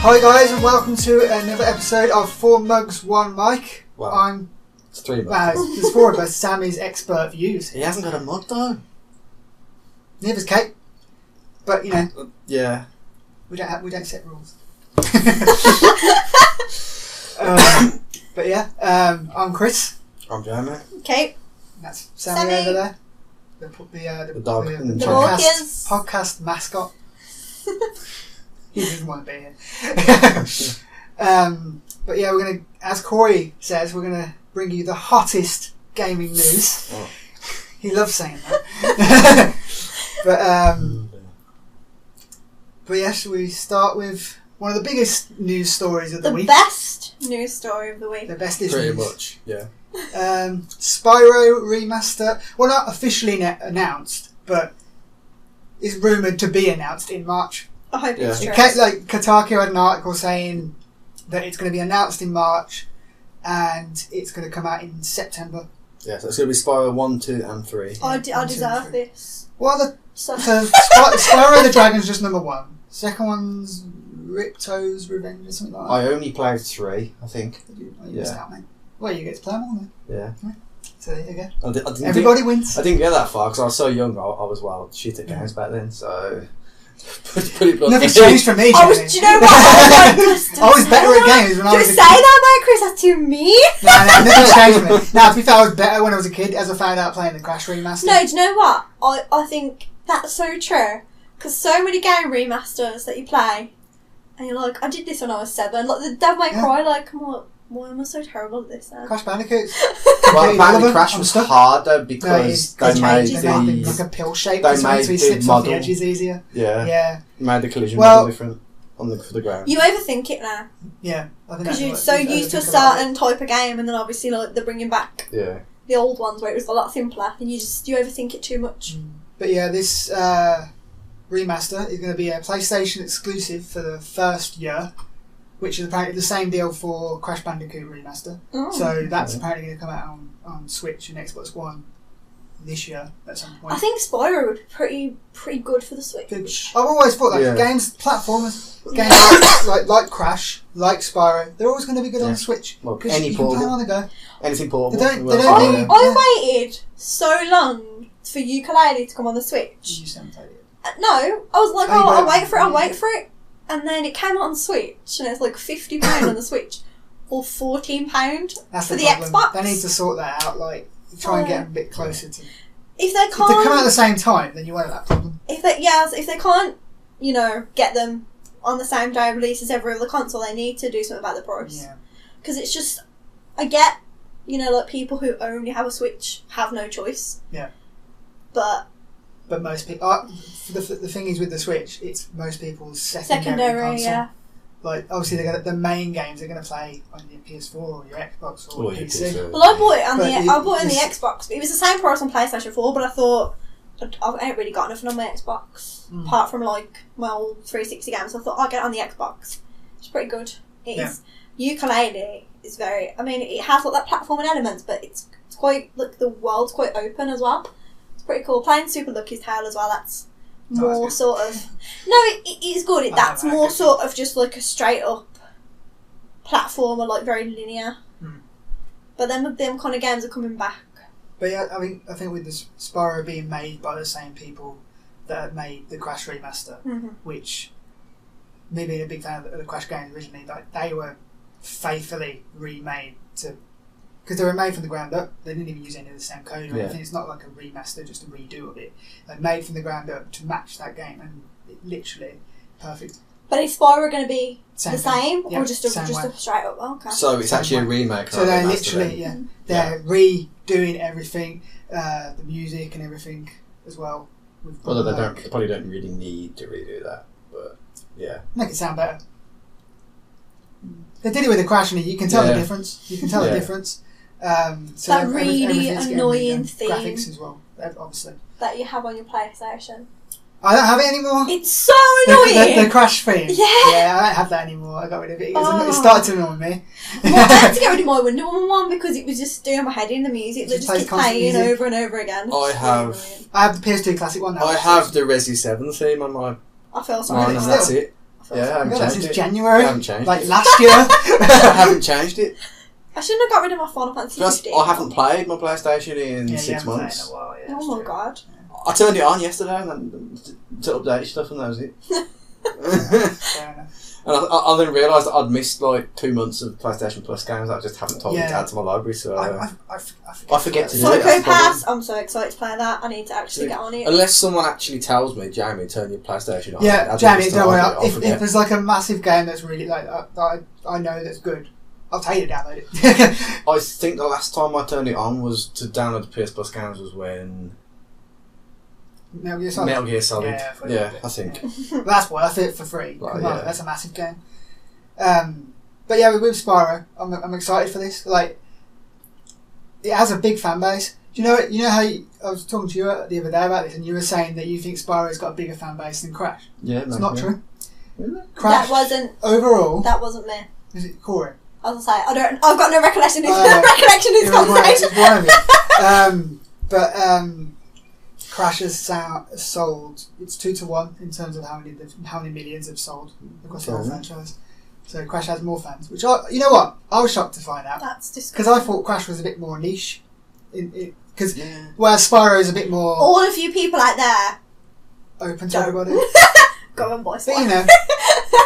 Hi guys, and welcome to another episode of 4 Mugs, 1 Mic. Wow. It's 3 mugs. There's 4 of us. Sammy's expert views. He hasn't got a mug though. Neither's Kate. But you know, yeah, we don't set rules. But yeah, I'm Chris. I'm Jeremy. Kate. That's Sammy over there. The dog. The podcast mascot. He doesn't want to be here. But yeah, we're gonna, as Corey says, we're gonna bring you the hottest gaming news. Oh. He loves saying that. But yeah, should we start with one of the biggest news stories of the week? The best news story of the week. The best Pretty news. much, yeah. Spyro Remaster, well, not officially announced, but is rumoured to be announced in March. I hope it's true. Like Kotaku had an article saying that it's going to be announced in March and it's going to come out in September. Yeah, so it's going to be Spyro 1, 2 and 3. I deserve this. Well, Spyro the Dragon's just number 1. Second one's Ripto's Revenge or something like that. I only played 3, I think. You missed out, mate. Well, you get to play them all then. Yeah. So there you go. I didn't Everybody wins. I didn't get that far because I was so young. I was shit at games back then, so... Pretty Nothing's changed for me, Do you know what? I was better at games when I was a kid. Don't say that about Chris, that's too mean. No, nothing's changed for me. Now, to be fair, I was better when I was a kid as I found out playing the Crash Remaster. No, do you know what? I think that's so true. Because so many game remasters that you play, and you're like, I did this when I was 7. Like, the Devil May Cry, like, come on, why am I so terrible at this now? Crash Bandicoot. Well, apparently Crash was hard though because they made like a pill shape. They made so he the slips off the model. edges easier. Yeah. Made the collision Well, model different for the ground. You overthink it now. Yeah, I think because you're so used to a certain type of game, and then obviously like they're bringing back the old ones where it was a lot simpler, and you overthink it too much. But yeah, this remaster is going to be a PlayStation exclusive for the first year, which is apparently the same deal for Crash Bandicoot Remaster. Oh. So that's apparently going to come out on Switch and Xbox One this year at some point. I think Spyro would be pretty good for the Switch. I've always thought that games, platformers, games like Crash, like Spyro, they're always going to be good on the Switch. Well, Because you can play them on the go. Anything portable. They don't need... I waited so long for Ukulele to come on the Switch. You just haven't played it. No, I was like, I'll wait for it. And then it came out on Switch, and it's like £50 on the Switch, or £14 for the Xbox. They need to sort that out, like, try and get a bit closer to... If they come out at the same time, then you won't have that problem. If they can't, get them on the same day release as every other console, they need to do something about the price. Yeah. Because it's just, I get, like people who only have a Switch have no choice. Yeah. But most people, the thing is with the Switch, it's most people's secondary console. Yeah. Like, obviously, the main games they're going to play on your PS4 or your Xbox or your PC. Well, I bought it on the Xbox, but it was the same price on PlayStation 4. But I thought I ain't really got nothing on my Xbox apart from like my old 360 games. So I thought I'll get it on the Xbox. It's pretty good. It is. Ukulele is very. I mean, it has like that platforming elements, but it's quite like the world's quite open as well. Pretty cool. Playing Super Lucky's Tale as well, that's more sort of... No, it is good. That's more sort of just like a straight up platformer, like very linear. But then them kind of games are coming back. But yeah, I think with this Spyro being made by the same people that had made the Crash Remaster, which, me being a big fan of the Crash games originally, like, they were faithfully remade to... Because they were made from the ground up. They didn't even use any of the same code or anything. It's not like a remaster, just a redo of it. They made from the ground up to match that game, and it literally perfect. But is Spyro going to the same or just a straight up? Oh, okay. So it's actually a remake. So they're literally they're redoing everything, the music and everything as well. Although they probably don't really need to redo that, but yeah, make it sound better. They did it with the Crash, and you can tell the difference. You can tell the difference. So that really annoying theme graphics as well, obviously, that you have on your PlayStation. I don't have it anymore. It's so annoying. The Crash theme. Yeah, I don't have that anymore. I got rid of it. It started to annoy me. Well, I had to get rid of my Wonder Woman one because it was just doing my head in the music. They just keep playing over and over again. I have the PS2 classic one now. I have the Resi 7 theme on my. I feel sorry. And that's it. I Yeah, I haven't That's changed since it. January. I haven't changed like it. last year. I haven't changed it. I shouldn't have got rid of my Final Fantasy Plus, 15. I haven't played my PlayStation in Yeah, 6 months. In a while, yeah, Oh my god. I turned it on yesterday and then to update stuff, and that was it. Fair enough. And I then realised that I'd missed like 2 months of PlayStation Plus games that I just haven't told me to add to my library, so I forget to do it. Psycho Pass, I'm so excited to play that. I need to actually get on it. Unless someone actually tells me, Jamie, turn your PlayStation on. Yeah, Jamie, don't worry. If forget. there's like a massive game that's really like I know that's good, I'll tell you to download it. I think the last time I turned it on was to download the PS Plus games was when Metal Gear Solid. Metal Gear Solid. Yeah, I think. Yeah. That's worth it for free. Like, Come on, yeah. that's a massive game. But yeah, with Spyro, I'm excited for this. Like, it has a big fan base. Do you know? You know how I was talking to you the other day about this, and you were saying that you think Spyro's got a bigger fan base than Crash. Yeah, It's not true. Really? Crash That wasn't overall. That wasn't me. Is it Corey? I was gonna say I've got no recollection. Recollection of this conversation. But Crash has sold. It's 2-1 in terms of how many millions have sold across the whole franchise. So Crash has more fans, which you know what? I was shocked to find out. That's disgusting. Because I thought Crash was a bit more niche. Because whereas Spyro is a bit more all of you people out there open to everybody. Go on, boys. But you know,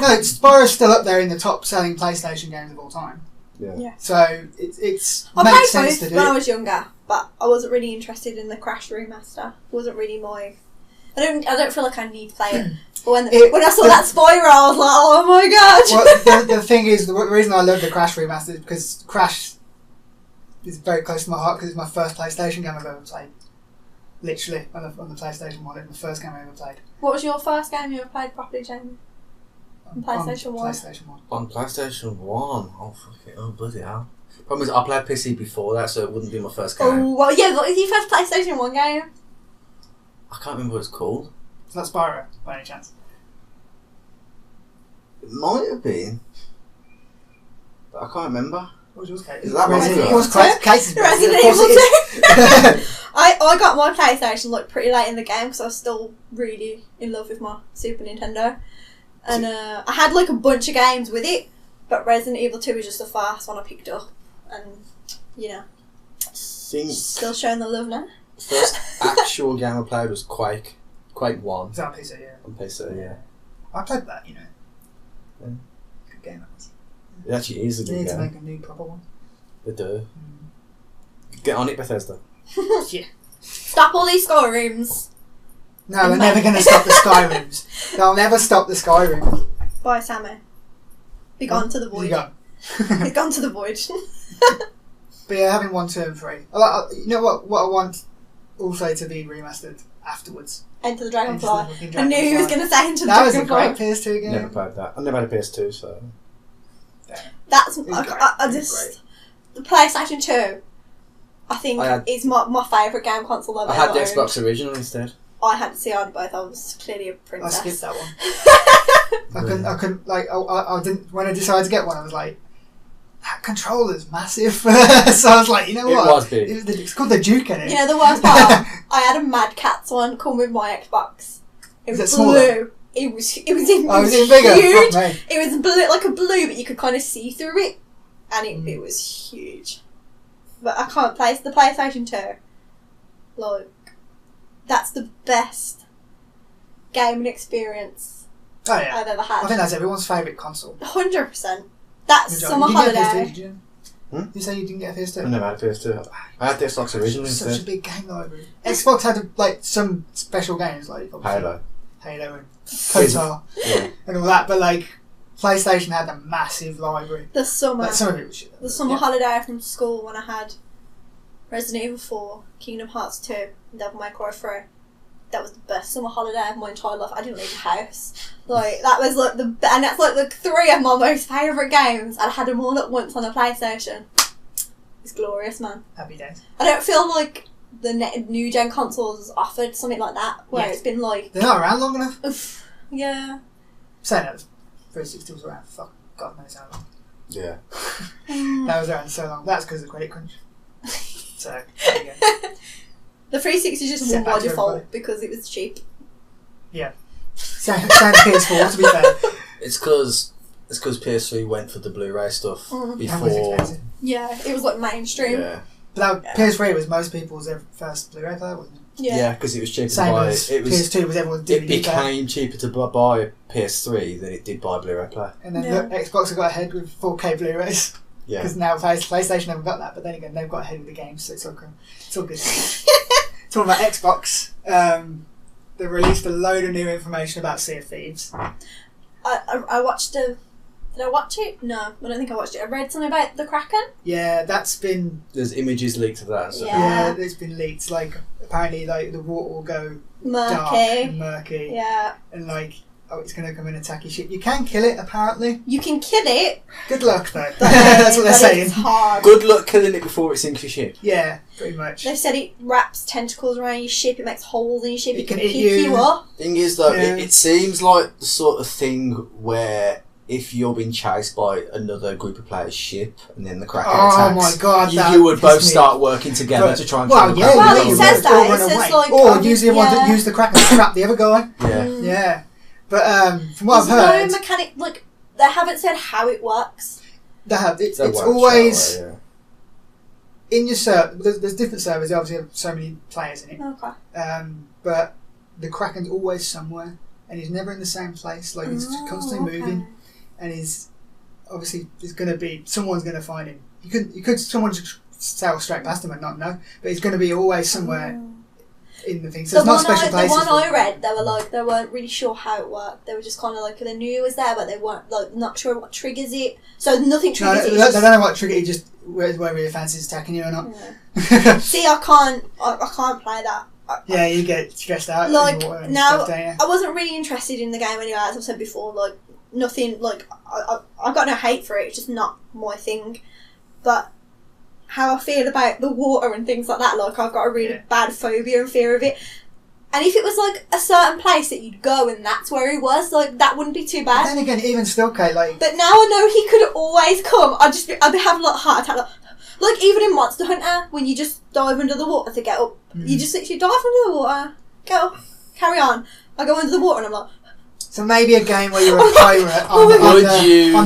no, Spyro's still up there in the top selling PlayStation games of all time. Yeah. So it's I makes played sense both to do. when I was younger, but I wasn't really interested in the Crash remaster. It wasn't really my. I don't feel like I need to play it. But when I saw that Spyro, I was like, oh my god. Well, the thing is, the reason I love the Crash remaster is because Crash is very close to my heart because it's my first PlayStation game I've ever played. Literally, on the PlayStation 1, it was the first game I ever played. What was your first game you ever played properly, Jamie? On PlayStation 1? PlayStation 1. On PlayStation 1? Oh, fuck it. Oh, bloody hell. Problem is, I played PC before that, so it wouldn't be my first game. Oh, well, yeah, what was your first PlayStation 1 game? I can't remember what it's called. Is that Spyro, by any chance? It might have been. But I can't remember. What was yours, Kate? Is that Resident Resident Evil? Evil? Kate's Resident of course Evil it is. 2. I got my PlayStation like pretty late in the game because I was still really in love with my Super Nintendo. And I had like a bunch of games with it, but Resident Evil 2 was just the first one I picked up. And, you know, still showing the love now. The first actual game I played was Quake. Quake 1. Is that on PC, yeah? On PC, yeah. I played that, you know. Yeah. Good game, that was. It actually is a They good need to game. make a new proper one. They do. Get on it, Bethesda. Yeah. Stop all these Skyrooms. No, they're never going to stop the Skyrooms. They'll never stop the Skyrim. Bye, Sammy. Be gone to the void. You go. Be gone to the void. But yeah, having 1, 2 and 3. You know what I want also to be remastered afterwards? Enter the Dragonfly. Enter the I knew he was going to say Enter the That was a Dragonfly. great PS2 game. Never played that. I never had a PS2, so. That's It's I just the PlayStation 2. I think is my favourite game console I've I ever had the owned. Xbox original instead. I had to see on both. I was clearly a I princess. skipped that one. I couldn't like I didn't when I decided to get one. I was like, that controller's massive. So I was like, you know what? It was big. It's called the Duke in it. You know the worst part? I had a Mad Catz one come with my Xbox. It was Is it blue. smaller? It was even bigger. huge. Fuck me. It was blue, like a blue, but you could kind of see through it, and it was huge. But I can't place the PlayStation 2. Like, that's the best gaming experience Oh yeah. I've ever had. I think that's everyone's favourite console. 100%. That's Good job. summer You didn't get a PS2, holiday. did you? Hmm? You say you didn't get a PS2? I never had a PS2. I had the Xbox original Such a instead. big game library. Xbox had like some special games like Halo. and KOTOR Yeah. and all that, but like PlayStation had a massive library. The summer. Like some of it was shit. The summer holiday from school when I had Resident Evil 4, Kingdom Hearts 2, and Devil May Cry 3. That was the best summer holiday of my entire life. I didn't leave the house. Like, that was like and that's like the 3 of my most favourite games. I had them all at once on a PlayStation. It's glorious, man. Happy days. I don't feel like the new gen consoles has offered something like that, where it's been like, They're not around long enough. oof, yeah. Saying that, 360 was around for God knows how long. Yeah. That was around so long. That's because of credit crunch. So, there you go. The 360 just Set won by back to default everybody. because it was cheap. Yeah. Same PS4, to be fair. It's because PS3 went for the Blu-ray stuff before. Yeah, it was like mainstream. Yeah. But PS3 was most people's first Blu-ray player, wasn't it? Yeah, because it was cheaper Same to buy. as PS2 was everyone's DVD It became cheaper to buy PS3 than it did buy Blu-ray player. And then Xbox have got ahead with 4K Blu-rays. Yeah. Because now PlayStation haven't got that, but then again they've got ahead with the games, so it's all good. Talking about Xbox, they released a load of new information about Sea of Thieves. I watched a. Did I watch it? No, I don't think I watched it. I read something about the Kraken. Yeah, that's been... There's images leaked of that and stuff. Yeah, it's been leaked. Like, apparently, like, the water will go dark and murky. Yeah. And, like, it's going to come and attack your ship. You can kill it, apparently. You can kill it. Good luck, though. That's what they're saying. It's hard. Good luck killing it before it sinks your ship. Yeah, pretty much. They've said it wraps tentacles around your ship, it makes holes in your ship, it can pick eat you up. Thing is, though, it seems like the sort of thing where... if you're being chased by another group of players' ship and then the Kraken attacks, oh my god, you would both start working together to try and kill the Kraken. Well, it says that. It says like, or use the one that used the Kraken to trap the other guy. Yeah. But from what I've heard, no mechanic. Like, they haven't said how it works. They have. It's always in your server. There's different servers. They obviously have so many players in it. Okay. But the Kraken's always somewhere, and he's never in the same place. Like he's constantly moving. And he's obviously someone's going to find him. Someone just sail straight past him and not know, but he's going to be always somewhere in the thing. So it's not special places. The one I read, they weren't really sure how it worked. They were just kind of like they knew it was there, but they weren't like not sure what triggers it. So nothing triggers it. They don't know what trigger it. Just whether your fancy's attacking you or not. Yeah. See, I can't play that. Yeah, you get stressed out. Like now, stuff, I wasn't really interested in the game anyway. As I've said before, like. Nothing, like, I've got no hate for it, it's just not my thing. But how I feel about the water and things like that, like, I've got a really bad phobia and fear of it. And if it was, like, a certain place that you'd go and that's where he was, like, that wouldn't be too bad. But then again, even still, Kate, like... But now I know he could always come, I'd be having, like, a heart attack, like, even in Monster Hunter, when you just dive under the water to get up, you just literally dive under the water, go, carry on. I go under the water and I'm like... So maybe a game where you're a pirate on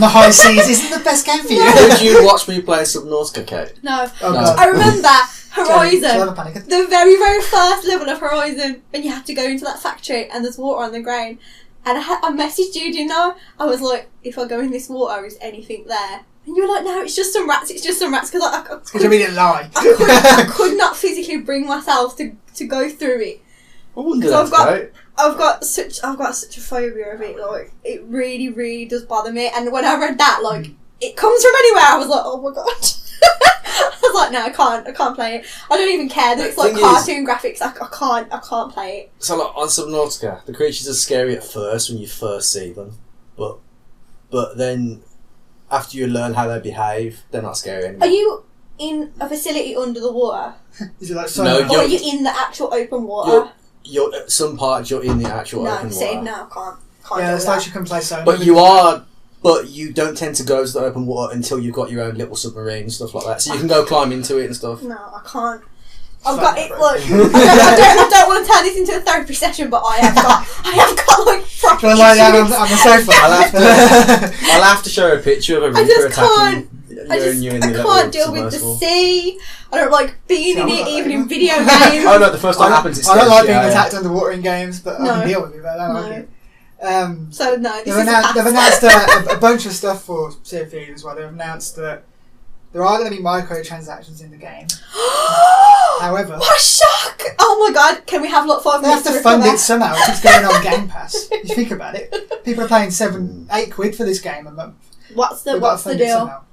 the high seas isn't the best game for you. Would you watch me play Subnautica, Kate? No. Oh, no. I remember Horizon, panic. the very, very first level of Horizon, and you have to go into that factory and there's water on the ground. And I messaged you, do you know? I was like, if I go in this water, is anything there? And you were like, no, it's just some rats, because I didn't lie. I could not physically bring myself to go through it. I wonder so I've got such a phobia of it. Like it really, really does bother me. And when I read that, like it comes from anywhere, I was like, oh my god. I was like, no, I can't play it. I don't even care that it's like cartoon graphics. I can't play it. So like on Subnautica, the creatures are scary at first when you first see them, but then after you learn how they behave, they're not scary anymore. Are you in a facility under the water? Is it like or are you in the actual open water? You're at some parts you're in the actual open water. No, I can't. Yeah, it's like you can play so. But you don't tend to go to the open water until you've got your own little submarine and stuff like that. So you can go climb into it and stuff. No, I can't. I've got it. Look, I don't want to turn this into a therapy session, but I have got like proper. Lie down on the sofa. I'll have to show a picture of a reaper attacking. I can't deal with the sea. I don't like being in it, even in video games. Oh no, the first time it happens, it's I don't like being attacked underwater in games, but I can deal with it. But I don't like it. So no, they've announced a bunch of stuff for Sea of Thieves as well. They've announced that there are going to be microtransactions in the game. However, what a shock! Oh my god, can we have like 5 minutes? They have to fund it somehow. It's going on Game Pass. You think about it. People are paying £7-8 for this game a month. What's the deal?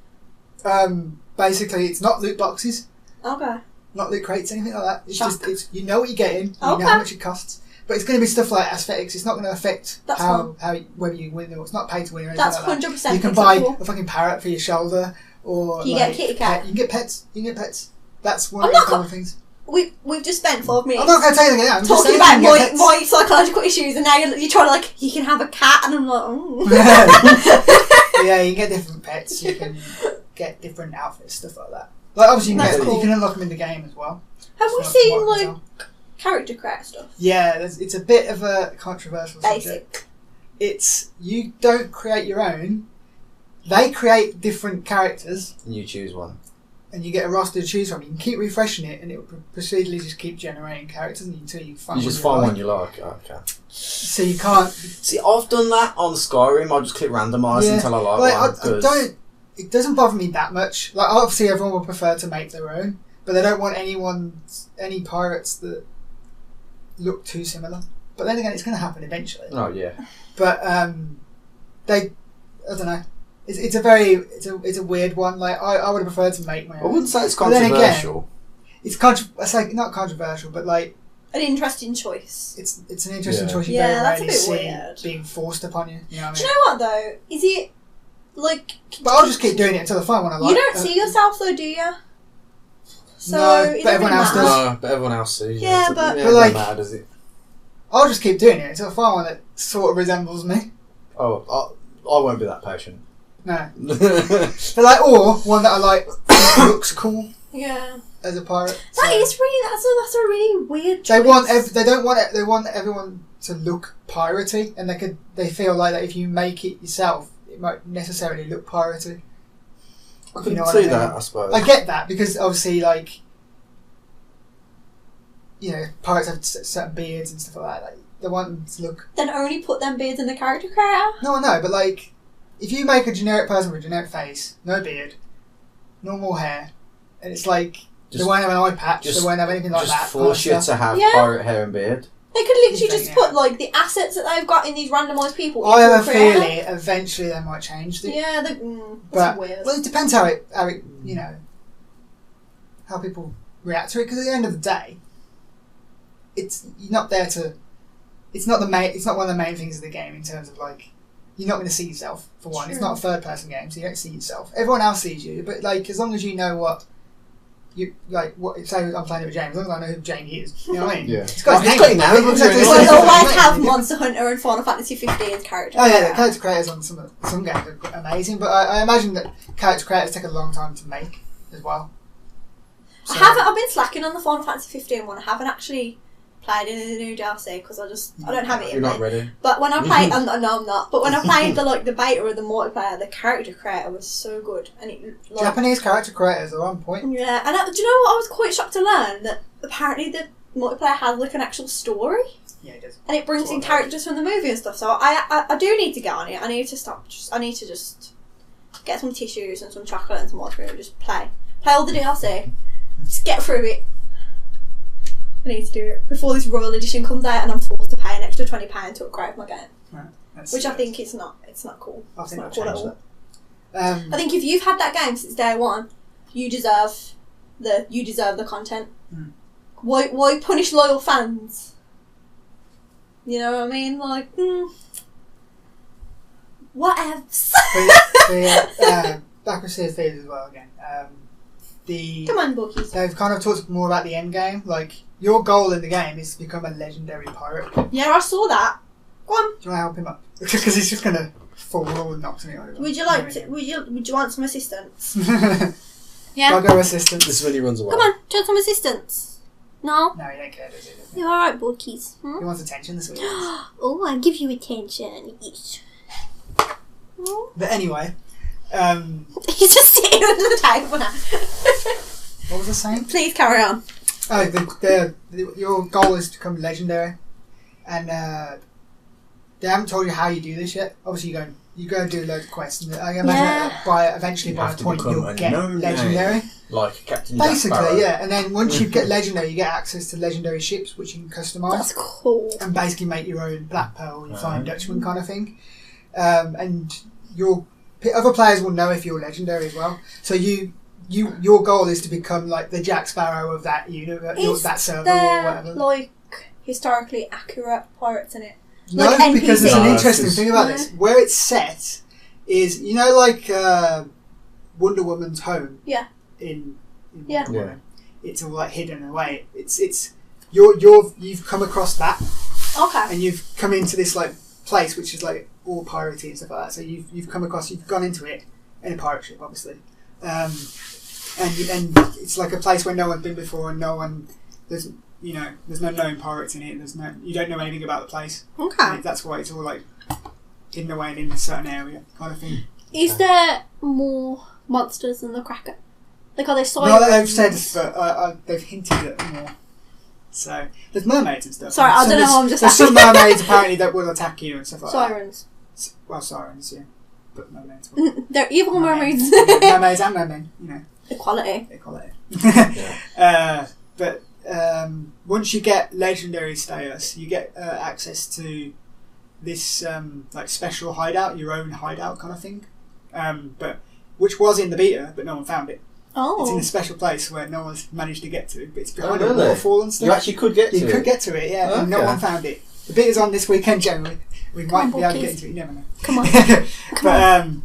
Basically, it's not loot boxes. Okay. Not loot crates, anything like that. It's just you know what you're getting. You know how much it costs. But it's going to be stuff like aesthetics. It's not going to affect whether you win or it's not pay to win or anything like that. That's 100%. You can buy a fucking parrot for your shoulder, or you get a kitty cat. You can get pets. That's one of the common things. We've just spent 5 minutes. I'm not going to tell you that. I'm talking about my psychological issues, and now you're trying to like you can have a cat, and I'm like, yeah, you can get different pets. You can get different outfits, stuff like that. Like obviously you can unlock them in the game as well. Have we seen like character create stuff? Yeah, it's a bit of a controversial subject. it's you don't create your own. They create different characters. And you choose one. And you get a roster to choose from. You can keep refreshing it, and it will procedurally just keep generating characters until you find. You just find one you like. Okay. So you can't. See, I've done that on Skyrim. I just click randomise until I like one. I don't. It doesn't bother me that much. Like, obviously, everyone would prefer to make their own, but they don't want any pirates that look too similar. But then again, it's going to happen eventually. Oh yeah. But I don't know. It's a weird one. Like I would have preferred to make my own. I wouldn't say it's controversial. It's like not controversial, but like an interesting choice. It's an interesting choice. You yeah, don't that's really a bit see weird. Being forced upon you. You know what I mean? Do you know what though? Is it like? But I'll just keep doing it until I find one I like. You don't see yourself though, do you? So no, but everyone else does. No, but everyone else sees. Yeah, but it like, doesn't matter, does it? I'll just keep doing it until I find one that sort of resembles me. Oh, I won't be that patient. No. But like, or one that I like looks cool. Yeah. As a pirate. That's a really weird choice. They want everyone to look piratey, and they feel like that if you make it yourself, it might necessarily look piratey. I can see that, I suppose. I get that because obviously, like, you know, pirates have certain beards and stuff like that. Like, they want them to look. Then only put them beards in the character creator. No, I know, but like, if you make a generic person with a generic face, no beard, normal hair, and it's like they won't have an eye patch, they won't have anything like that. Just force you to have pirate hair and beard. They could literally just put like the assets that they've got in these randomised people. I have a feeling eventually they might change it. Yeah, that's weird. Well, it depends how it you know, how people react to it. Because at the end of the day, you're not there to. It's not one of the main things of the game in terms of like. You're not going to see yourself, for one. True. It's not a third-person game, so you don't see yourself. Everyone else sees you, but like as long as you know what you like, say I'm playing it with Jamie, as long as I know who Jamie is, you know what I mean? Yeah. It's got his name. We'll always have Monster Hunter and Final Fantasy 15's character. Oh yeah, the character creators on some games are amazing, but I imagine that character creators take a long time to make as well. So. I've been slacking on the Final Fantasy 15 one. I haven't actually played any of the new DLC because I don't have it in You're not ready. But when I played, no, I'm not. But when I played the beta of the multiplayer, the character creator was so good, and Japanese character creators are on point. Yeah, and do you know what? I was quite shocked to learn that apparently the multiplayer has like an actual story. Yeah, it does. And it brings in characters from the movie and stuff. So I do need to get on it. I need to stop. I need to just get some tissues and some chocolate and some water and just play all the DLC. Just get through it. I need to do it before this Royal Edition comes out and I'm forced to pay an extra £20 to upgrade my game. Right. Which I think it's not cool. I think it's not cool at all. I think if you've had that game since day one, you deserve the content. Mm. Why punish loyal fans? You know what I mean? Like, what else? Back with Sea of Thieves as well again. Come on, bookies. They've kind of talked more about the end game. Like, your goal in the game is to become a legendary pirate. Yeah, I saw that. Go on. Do you want to help him up? Because he's just going to fall and knock me over. Would you want some assistance? Yeah. I'll go assistance. This is when he runs away. Come on, do you want some assistance? No? No, he don't care, does he? You're alright, bookies. He wants attention this week. Oh, I'll give you attention. Yes. But anyway... He's just sitting under the table now. What was I saying? Please carry on. Oh, your goal is to become legendary, and they haven't told you how you do this yet. Obviously, you go and do loads of quests, and I imagine that eventually by a point you'll get legendary. Like Captain Basically, Jack Sparrow. yeah. And then once you get legendary, you get access to legendary ships, which you can customise. That's cool. And basically make your own Black Pearl, your Flying Dutchman kind of thing. And other players will know if you're legendary as well. So your goal is to become like the Jack Sparrow of that universe, that server or whatever. Like historically accurate pirates in it. No, like because there's an interesting thing about this. Where it's set is like Wonder Woman's home. Yeah. In Wonder Woman. It's all like hidden away. It's you've come across that. Okay. And you've come into this like place which is like all piratey and stuff like that. So you've gone into it in a pirate ship, obviously, and it's like a place where no one's been before, and there's no known pirates in it. You don't know anything about the place. Okay, that's why it's all like hidden away in a certain area, kind of thing. Is there more monsters than the Kraken? Like, are they sirens? No, they've said, but they've hinted at more. So there's mermaids and stuff. Sorry, I don't know. I'm just. There's some mermaids apparently that will attack you and stuff like sirens. that. Well, sirens, yeah, but mermaids. They're evil mermaids. Mermaids and mermen, you know. Equality. But once you get legendary status, you get access to this like special hideout, your own hideout kind of thing. But which was in the beta, but no one found it. Oh. It's in a special place where no one's managed to get to, but it's behind really? a waterfall and stuff. You actually could get to it? You could get to it, yeah, and no one found it. The beta's on this weekend generally. We might be able to get into it, you never know. Come on.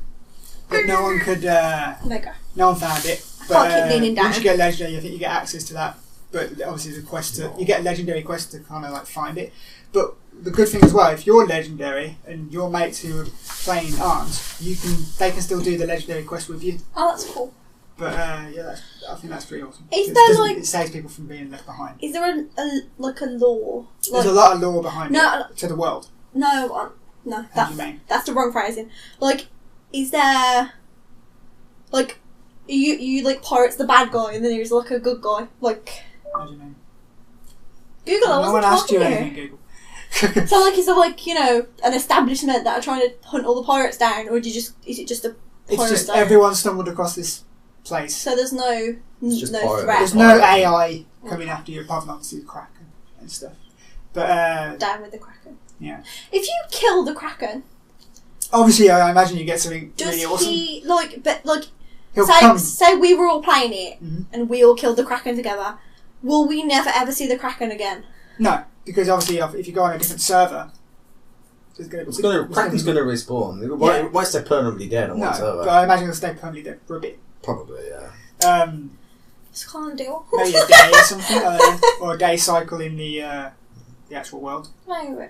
But no one could, Mega. no one found it. I can't keep leaning down. Once you get legendary, I think you get access to that. But obviously the quest you get a legendary quest to kind of like find it. But the good thing as well, if you're legendary and your mates who are playing aren't, they can still do the legendary quest with you. Oh, that's cool. But yeah, I think that's pretty awesome. It saves people from being left behind. Is there a lore? There's a lot of lore behind it to the world. No, that's the wrong phrasing. Like, is there like you like pirates the bad guy and then there's like a good guy? Like, what do you mean? Google. No one asked you anything, Google. So like, is there like, you know, an establishment that are trying to hunt all the pirates down, or is it just a pirate? It's just everyone stumbled across this place. So there's no threat. There's no AI coming after you apart from obviously the Kraken and stuff. But down with the Kraken. Yeah. If you kill the Kraken, obviously I imagine you get something really awesome. Does he say we were all playing it and we all killed the Kraken together? Will we never ever see the Kraken again? No, because obviously if you go on a different server, Kraken's going to respawn. It won't stay permanently dead on one server. But I imagine it'll stay permanently dead for a bit. Probably, yeah. Just can't deal. Maybe a day or something, or a day cycle in the actual world. No.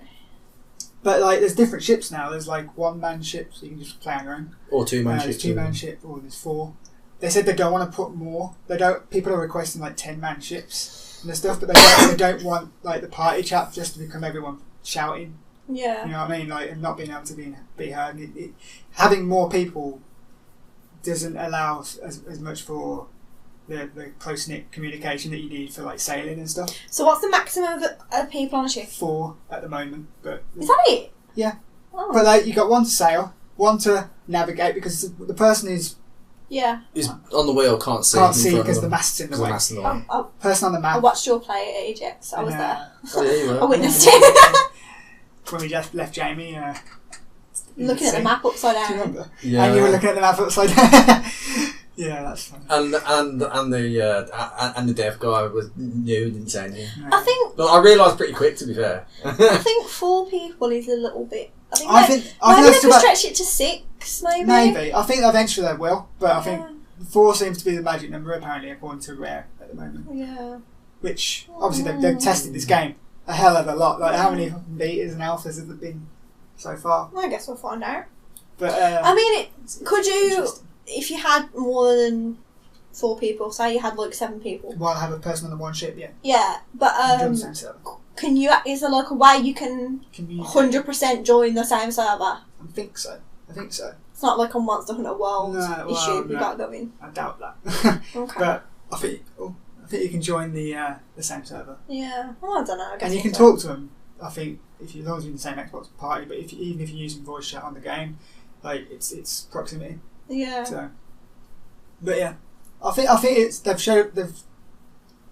But like, there's different ships now. There's like 1-man ships, so you can just play on your own. Or 2-man ships. There's 2-man ship, or there's 4. They said they don't want to put more. People are requesting like 10-man ships and stuff, but they don't want like the party chat just to become everyone shouting. Yeah. You know what I mean? Like, and not being able to be heard. Having more people doesn't allow as much for the close-knit communication that you need for like sailing and stuff. So what's the maximum of people on a ship? 4 at the moment, but is that it? Yeah. Oh. But like, you got 1 to sail, 1 to navigate, because the person is on the wheel, can't see because the mast's in the way. Person on the map. I watched your play at Ajax. I was there. Oh yeah, you were. I witnessed it. When we just left Jamie. Looking at the map upside down. Do you remember? Yeah. And you were looking at the map upside down. Yeah, that's funny. And the deaf guy was new and didn't say anything. I think. But I realised pretty quick, to be fair. I think 4 people is a little bit. I think maybe they could stretch it to 6. Maybe. I think eventually they will, but I think 4 seems to be the magic number apparently, according to Rare at the moment. Yeah. Which obviously they've tested this game a hell of a lot. Like, how many betas and alphas have there been so far? Well, I guess we'll find out. But I mean, could you, if you had more than 4 people, say you had like 7 people. Well, have a person on the one ship, yeah. Yeah, but can you? Is there like a way you can 100% join the same server? I think so. It's not like a Monster Hunter World issue. We got going. I doubt that. Okay. But I think you can join the same server. Yeah. Well, I don't know. I guess and you can talk to them. I think as long as you're in the same Xbox party, but even if you're using voice chat on the game, like it's proximity. Yeah. So, but yeah, I think they've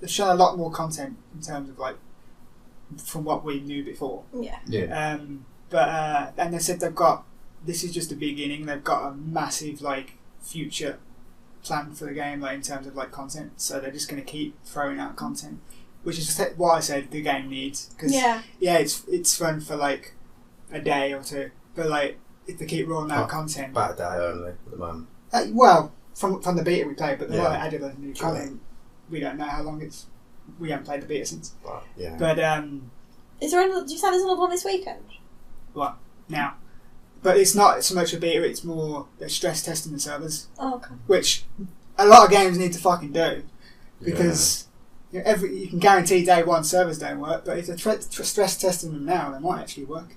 shown a lot more content in terms of like from what we knew before. Yeah. Yeah. But and they said this is just the beginning. They've got a massive like future plan for the game, like in terms of like content. So they're just going to keep throwing out content, which is what I said the game needs. Cause, it's fun for like a day or 2, but like if they keep rolling out content, about a day only at the moment. Well, from the beta we played, but they've added a new content. We don't know how long it's. We haven't played the beta since. Right, yeah. But is there another? Do you say there's another one this weekend? What now? But it's not so much a beta. It's more they're stress testing the servers. Oh, okay. Which a lot of games need to fucking do because you can guarantee day 1 servers don't work. But if they're stress testing them now, they might actually work.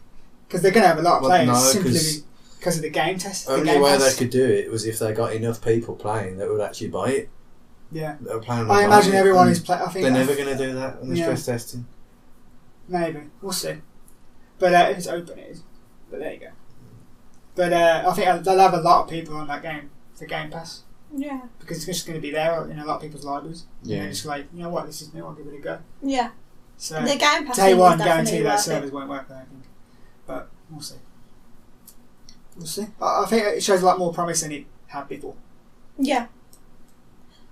Because they're going to have a lot of players no, simply because of the game test. The Only game way pass. they could do it was if they got enough people playing that would actually buy it. Yeah. That were planning on I buying imagine it, everyone and is playing. I think they're never going to do that on the stress testing. Maybe. We'll see. But if it's open, it is. But there you go. But I think they'll have a lot of people on that game for Game Pass. Yeah. Because it's just going to be there in a lot of people's libraries. Yeah. And it's like, you know what, this is new, I'll give it a go. Yeah. So The Game Pass day thing one, is guarantee definitely that worth servers it. won't work, I don't think. But we'll see. We'll see. I think it shows a lot more promise than it had before. Yeah.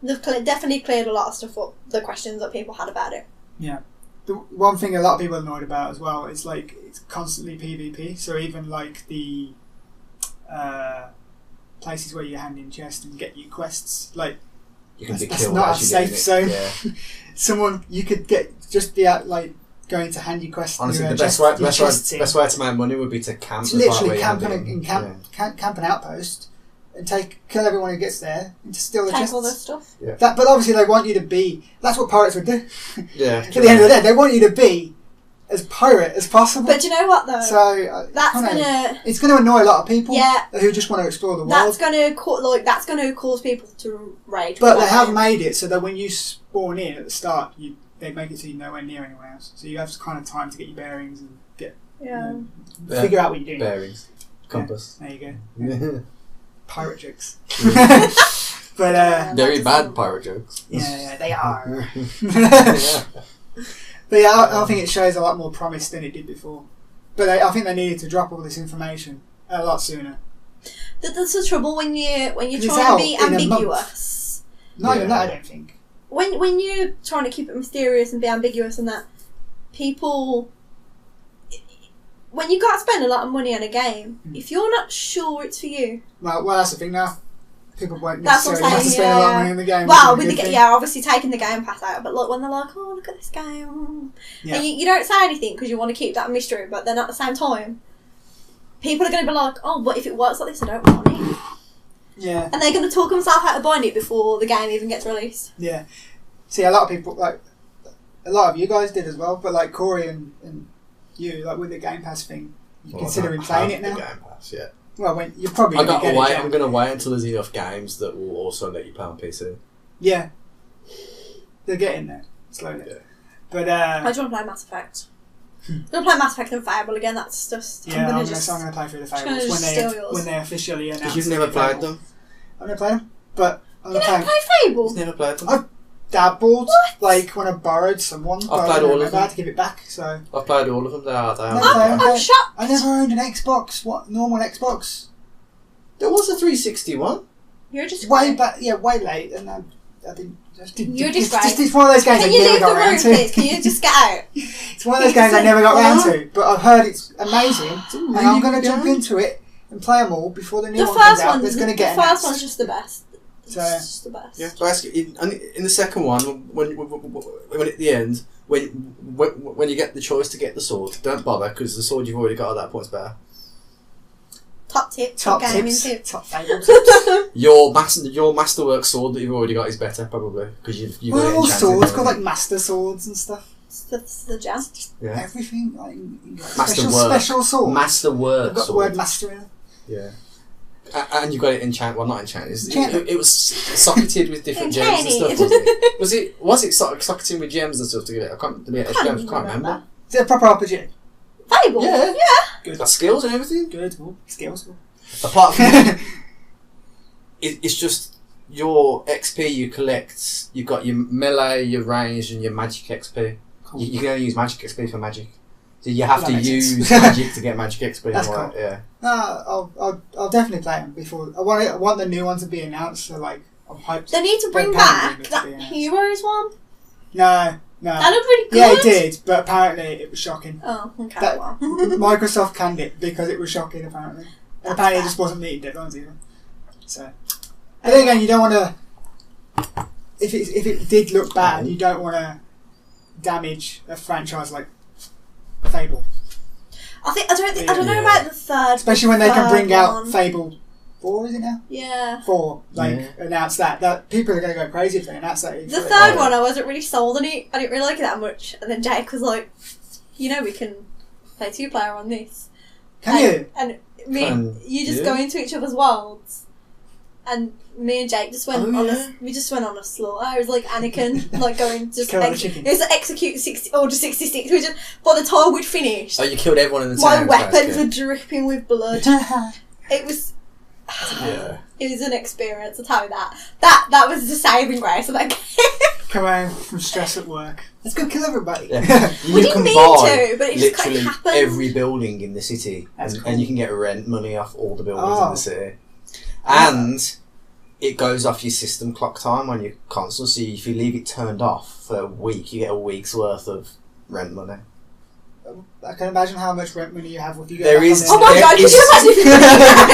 They've definitely cleared a lot of stuff up, the questions that people had about it. Yeah. The one thing a lot of people are annoyed about as well is like it's constantly PvP. So even like the places where you hand in chests and get you quests, like You can be that's killed not a as you're safe doing zone. it. Yeah. Someone you could just be at like going to hand you quests. Honestly, your the best way to make money would be to camp. It's as well literally where you camp hand an in. camp an outpost and kill everyone who gets there and to steal the Take chests. all this stuff. Yeah. But obviously they want you to be. That's what pirates would do. Yeah. At the end of the day, they want you to be as pirate as possible. But do you know what though? So it's going to annoy a lot of people. Yeah. Who just want to explore the world. That's going to cause people to rage. But they have made it so that when you spawn in at the start, they make it so you're nowhere near anyone else. So you have kind of time to get your bearings and figure out what you're doing. Bearings, compass. Yeah, there you Yeah. go. Pirate jokes. But very bad pirate jokes. Yeah, they are. Yeah. But yeah, I think it shows a lot more promise than it did before. But I think they needed to drop all this information a lot sooner. That's the trouble when you're It's trying out to be in a ambiguous. Not even that, I don't think. When you're trying to keep it mysterious and be ambiguous and that, people, when you got to spend a lot of money on a game, if you're not sure it's for you, Well, that's the thing now. People won't That's what necessarily I'm have to saying, spend a lot of yeah. money in the game. well, which with is a the good obviously taking the Game Pass out, but look, when they're like, oh, look at this game, Yeah. and you don't say anything because you want to keep that mystery, but then at the same time, people are going to be like, oh, but if it works like this, I don't want it. thing. Yeah. And they're going to talk themselves out of buying it before the game even gets released. Yeah. See, a lot of people, like, a lot of you guys did as well, but like Corey and you, like with the Game Pass thing, you're considering playing it now? The Game Pass, yeah. Well, when you're probably I'm going to get it. going to wait until there's enough games that will also let you play on PC. Yeah. They're getting there, slowly. Yeah. But, I just want to play Mass Effect. I'm going to play Mass Effect and Fable again, that's just... yeah, I'm going to just play through the gonna Fables just steal yours. when they officially announce. Because you've never played them. I've never played them, but I'm You going to never play play Fable? You've never played them. I've dabbled, What? like when I borrowed someone, but played I all don't of remember how them. to give it back, so... I've played all of them. They are. I'm shocked. I never owned an Xbox. What, normal Xbox? There was a 360 one. You're just... Way back, yeah, way late, and I didn't... You're just right. It's one of those games Can I you never leave the got around room, to. please? Can you just get out? It's one of those games I never got around to, but I've heard it's amazing, and I'm going to jump into it and play them all before the new one comes out. That's going to get the first announced. one's just the best. It's So- just the best. Yeah. So basically, in the second one, when at the end, when you get the choice to get the sword, don't bother because the sword you've already got at that point's better. Top tip. Top gaming tips, tip. top favourite tips. Your masterwork sword that you've already got is better probably because you've got it Well, enchanted swords, and got like everything. master swords and stuff. It's the jam. Yeah. Everything, like Masterwork. special sword. Masterwork I've got the sword. word master in it. Yeah. And you got it enchanted. Well, not enchanted. Enchanted. It was socketed with different gems and stuff. Was it socketing with gems and stuff to get it? I can't remember. Is it a proper RPG? Fable. Yeah. Yeah. Good. Got skills and everything. Good. Skills. Apart from it's just your XP you collect. You've got your melee, your range, and your magic XP. Cool. You can only use magic XP for magic. So you have That to makes use sense. magic to get magic XP. That's right? cool. Yeah. No, I'll definitely play them before. I want the new one to be announced. So like, I'm hyped. They need to bring They're back apparently that to be announced. Heroes one. No. That looked really good. Yeah, it did, but apparently it was shocking. Oh, okay. That- Well. Microsoft canned it because it was shocking. Apparently, and That's apparently it fair. just wasn't meeting deadlines either. So, but then again, you don't want to. If it did look bad, you don't want to damage a franchise like Fable, I don't know about the third. especially when they can bring out one. Fable 4. Is it now? Yeah. 4. Announce that people are going to go crazy if they announce that. The third one, I wasn't really sold on it. I didn't really like it that much. And then Jake was like, we can play 2-player on this. Can you? And you just go into each other's worlds. And me and Jake just went we just went on a slaughter. It was like Anakin, like going just kill all the chickens. it was like execute 60 or just 66. We just by the time we'd finished, Oh, you killed everyone in the my town. weapons were dripping with blood. It was Yeah. it was an experience. I'll tell you that. That was the saving grace of that game. Come home from stress at work. Let's go kill everybody. Yeah. We didn't can mean buy to, but it just kind literally of happened. every building in the city, That's and, cool. and you can get rent money off all the buildings Oh. in the city. And it goes off your system clock time on your console, so if you leave it turned off for a week, you get a week's worth of rent money. I can imagine how much rent money you have if you go There back is- on Oh my There god, could is- you imagine?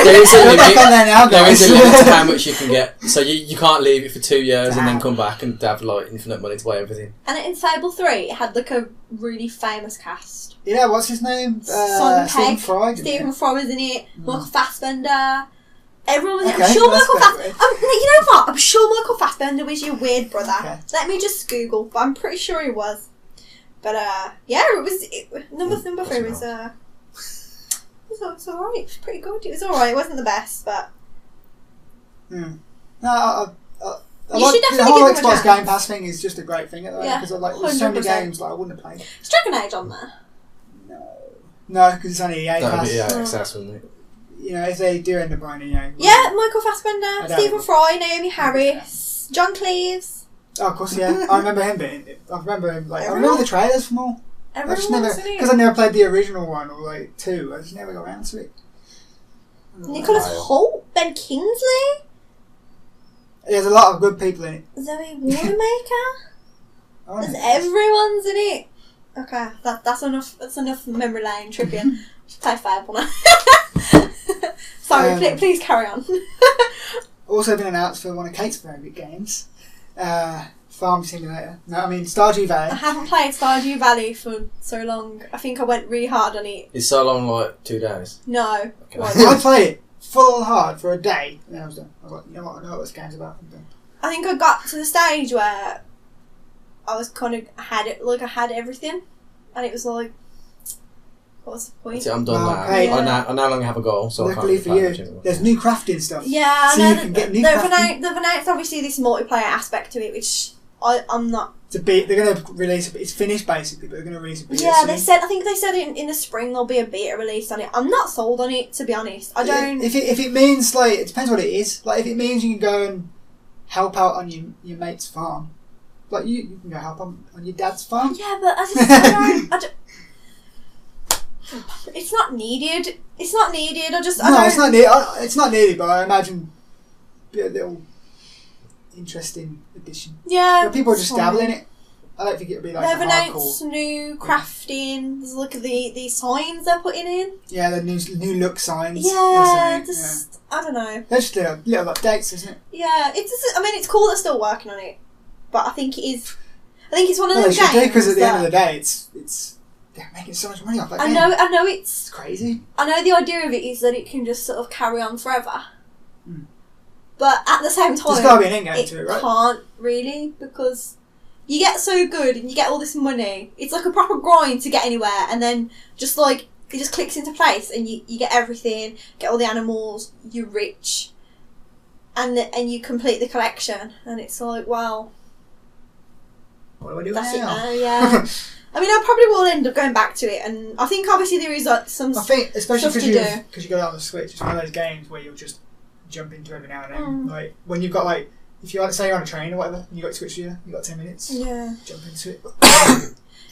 There is a Go back on limit. there now, There guys. is a limit to how much you can get, so you can't leave it for 2 years and then Damn. come back and have like infinite money to buy everything. And in Fable 3, it had like a really famous cast. Yeah, what's his name? Simon Stephen Pegg. Fry. didn't Stephen he? Fry was in it. Michael Fassbender. Everyone was in it. Okay, I'm sure that's Michael quite Fassbender. You know what? I'm sure Michael Fassbender was your weird brother. Okay. Let me just Google, but I'm pretty sure he was. But yeah, it was number 3 was it's alright. It was pretty good. It was alright. It wasn't the best, but No, I You should the definitely whole give them a Xbox chance. Game Pass thing is just a great thing at the moment Yeah, because like there's so many 100%. games like I wouldn't have played. is Dragon Age on there? No, because it's only EA That would Pass. be Oh. access, wouldn't it? You know, if they do end up buying EA. Yeah, Michael I Fassbender, don't Stephen know. Fry, Naomi Harris, John Cleese. Oh, of course, yeah. I remember him being. I remember him like. I Everyone? remember the trailers from all. I just Everyone never was in it. because I never played the original one or like 2. I just never got around to it. Nicholas Wow. Hoult, Ben Kingsley, There's a lot of good people in it. Zoe Wanamaker. I wanna There's know this. everyone's in it. Okay, that's enough. That's enough memory lane tripping. Just play Fable now. Sorry, please carry on. Also been announced for one of Kate's favourite games, Farm Simulator. No, I mean Stardew I Valley. haven't played Stardew Valley for so long. I think I went really hard on it. It's so long, like 2 days. No. Okay. Right. I played it full hard for a day, and then I was done. I was like, you know what? I know what this game's about. I'm done. I think I got to the stage where I was kind of had it, like I had everything, and it was like, what's the point? That's it, I'm done Well, now. hey. I no longer have a goal, so Luckily I for can't you, much anymore. there's new crafting stuff. Yeah, I So know you that can get new they've crafting. announced obviously this multiplayer aspect to it, which I'm not. They're going to release. It's finished basically, but they're going to release a beta. Yeah, they soon. said. I think they said in the spring there'll be a beta release on it. I'm not sold on it, to be honest. I don't. If it means like it depends what it is. Like if it means you can go and help out on your mate's farm, like you can go help on your dad's farm. Yeah, but I don't. It's not needed. It's not needed. I No, don't. it's not needed. It's not needed, but I imagine be a little interesting addition. Yeah. But people are just it's dabbling fine. it. I don't think it'll be like They've a hardcore. announced new crafting. There's like the signs they're putting in. Yeah, the new look signs. Yeah, That's something, just I don't know. They're just little updates, isn't it? Yeah, I mean, it's cool they're still working on it, but I think it is. I think it's one of Well, those they should games do because at the that end of the day, it's they're making so much money off that I game. know It's it's. crazy. I know the idea of it is that it can just sort of carry on forever, Mm. but at the same time, There's got to be an end game it to it, right? can't really because you get so good and you get all this money. It's like a proper grind to get anywhere, and then just like it just clicks into place, and you get everything, get all the animals, you're rich, and you complete the collection, and it's like wow, What do I do that's now? it now. Yeah, I mean, I probably will end up going back to it, and I think obviously there is some. I think, especially stuff because to do. you got it on the Switch, it's one of those games where you'll just jump into every now and then. Mm. Like when you've got like, if you say you're on a train or whatever, and you got Switch here, you got 10 minutes, Yeah, jump into it.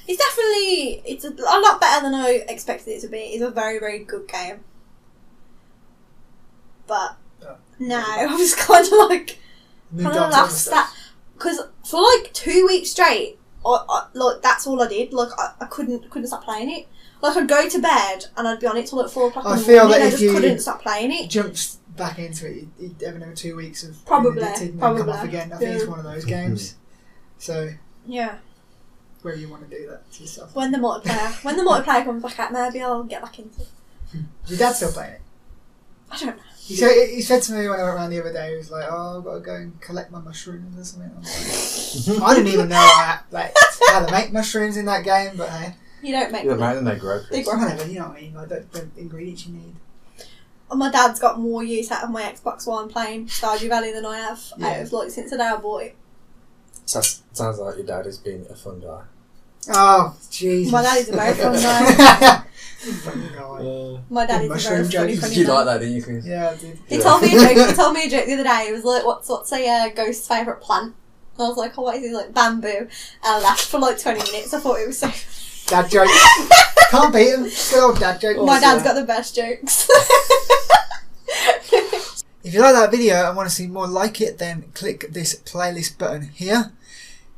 it's definitely a lot better than I expected it to be. It's a very very good game, but no, I was kind of like. Moved Kind of on to other lost stuff. that because for like 2 weeks straight, I like that's all I did. Like I couldn't stop playing it. Like I'd go to bed and I'd be on it till like 4 o'clock. I in the feel morning. that I if just you couldn't stop playing it. Jumps back into it, you'd have another 2 weeks of Probably, being addicted and then probably. come off again. I think it's one of those games. So Yeah. whether you want to do that to yourself. When the multiplayer comes back out, maybe I'll get back into it. Is your dad still playing it? I don't know. He said to me when I went around the other day, he was like, "Oh, I've got to go and collect my mushrooms or something." I was like, I didn't even know how to make mushrooms in that game, but hey. You don't make You them. don't make them, they grow, Chris. They grow. Whatever, you know what I mean? Like the ingredients you need. And my dad's got more use out of my Xbox One playing Stardew Valley than I have. Yeah. Out of, like, since the day I bought it. Sounds like your dad has been a fun guy. Oh, Jesus. My dad is a very fun guy. Fun guy. My dad is a very Mushroom funny jokes. You man. like that, didn't you, Chris? Yeah, I did. He told me a joke. He told me a joke the other day. He was like, "What's a ghost's favourite plant?" And I was like, "Oh, what is it?" Like bamboo. And I laughed for like 20 minutes. I thought it was so. Dad jokes. Can't beat him. Good old dad jokes. My dad's got the best jokes. If you like that video and want to see more like it, then click this playlist button here.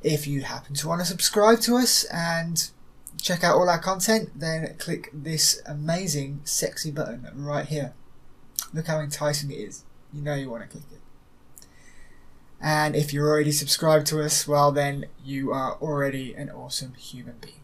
If you happen to want to subscribe to us and check out all our content, then click this amazing, sexy button right here. Look how enticing it is. You know you want to click it. And if you're already subscribed to us, well then you are already an awesome human being.